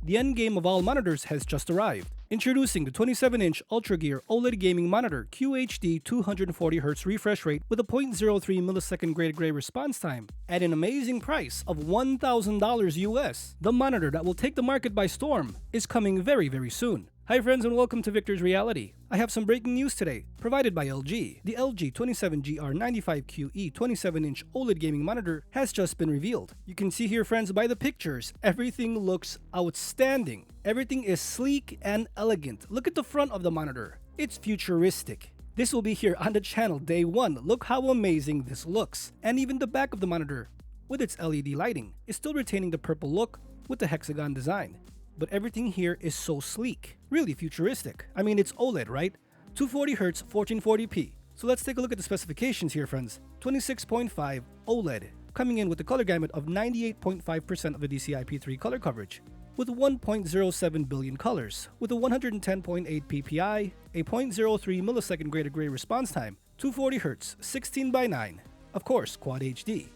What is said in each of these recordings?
The endgame of all monitors has just arrived. Introducing the 27-inch Ultragear OLED gaming monitor QHD 240Hz refresh rate with a 0.03 millisecond gray-to-gray response time at an amazing price of $1,000 US. The monitor that will take the market by storm is coming very, very soon. Hi friends and welcome to Viktors Reality. I have some breaking news today, provided by LG. The LG 27GR95QE 27-inch OLED gaming monitor has just been revealed. You can see here friends by the pictures, everything looks outstanding. Everything is sleek and elegant. Look at the front of the monitor. It's futuristic. This will be here on the channel day one. Look how amazing this looks. And even the back of the monitor, with its LED lighting, is still retaining the purple look with the hexagon design. But everything here is so sleek, really futuristic. I mean, it's OLED, right? 240Hz, 1440p. So let's take a look at the specifications here, friends. 26.5 OLED, coming in with the color gamut of 98.5% of the DCI-P3 color coverage, with 1.07 billion colors, with a 110.8 ppi, a 0.03 millisecond gray-to-gray response time, 240Hz, 16:9, of course, Quad HD.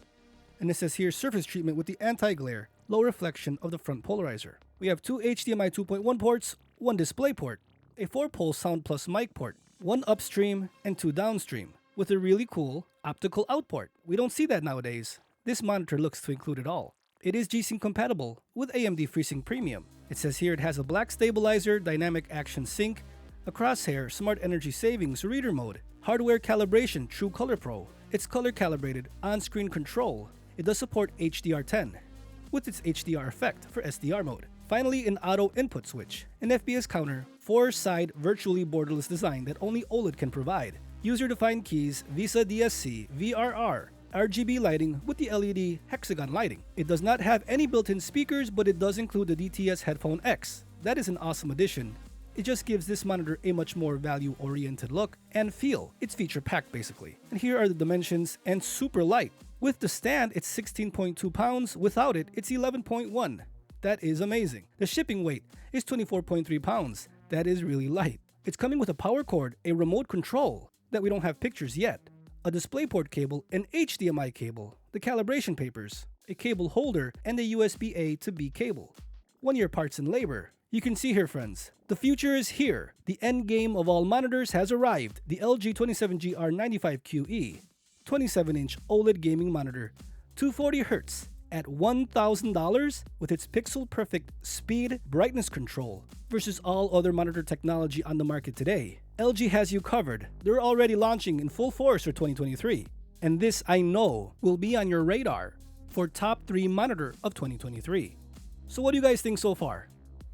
And it says here surface treatment with the anti-glare, low reflection of the front polarizer. We have two HDMI 2.1 ports, one display port, a 4-pole Sound Plus mic port, one upstream and two downstream, with a really cool Optical Out port. We don't see that nowadays. This monitor looks to include it all. It is Gsync compatible with AMD Freesync Premium. It says here it has a black stabilizer, dynamic action sync, a crosshair, smart energy savings, reader mode, hardware calibration, True Color Pro. It's color calibrated, on-screen control. It does support HDR10 with its HDR effect for SDR mode. Finally, an auto input switch, an FPS counter, 4-side virtually borderless design that only OLED can provide, user-defined keys, VISA DSC, VRR, RGB lighting with the LED hexagon lighting. It does not have any built-in speakers, but it does include the DTX Headphone X. That is an awesome addition. It just gives this monitor a much more value-oriented look and feel. It's feature-packed basically. And here are the dimensions, and super light. With the stand, it's 16.2 pounds. Without it, it's 11.1. That is amazing. The shipping weight is 24.3 pounds. That is really light. It's coming with a power cord, a remote control that we don't have pictures yet, a DisplayPort cable, an HDMI cable, the calibration papers, a cable holder, and a USB-A to B cable. 1-year parts and labor. You can see here friends, the future is here. The end game of all monitors has arrived. The LG 27GR95QE 27-inch OLED gaming monitor, 240Hz at $1,000 with its pixel-perfect speed, brightness control versus all other monitor technology on the market today. LG has you covered. They're already launching in full force for 2023. And this, I know, will be on your radar for top 3 monitor of 2023. So what do you guys think so far?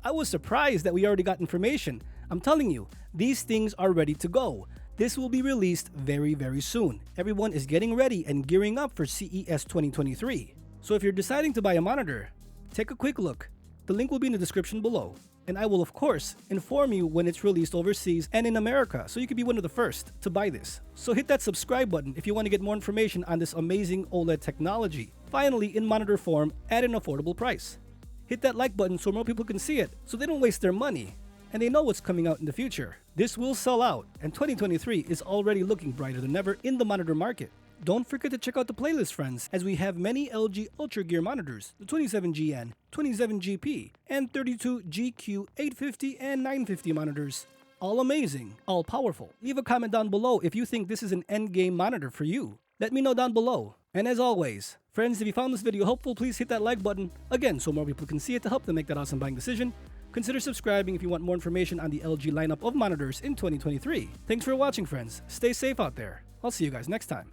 I was surprised that we already got information. I'm telling you, these things are ready to go. This will be released very, very soon. Everyone is getting ready and gearing up for CES 2023. So if you're deciding to buy a monitor, take a quick look. The link will be in the description below. And I will of course inform you when it's released overseas and in America, so you can be one of the first to buy this. So hit that subscribe button if you want to get more information on this amazing OLED technology, finally in monitor form at an affordable price. Hit that like button so more people can see it, so they don't waste their money and they know what's coming out in the future. This will sell out, and 2023 is already looking brighter than ever in the monitor market. Don't forget to check out the playlist, friends, as we have many LG Ultragear monitors, the 27GN, 27GP, and 32GQ 850 and 950 monitors. All amazing, all powerful. Leave a comment down below if you think this is an endgame monitor for you. Let me know down below. And as always, friends, if you found this video helpful, please hit that like button, again, so more people can see it to help them make that awesome buying decision. Consider subscribing if you want more information on the LG lineup of monitors in 2023. Thanks for watching, friends. Stay safe out there. I'll see you guys next time.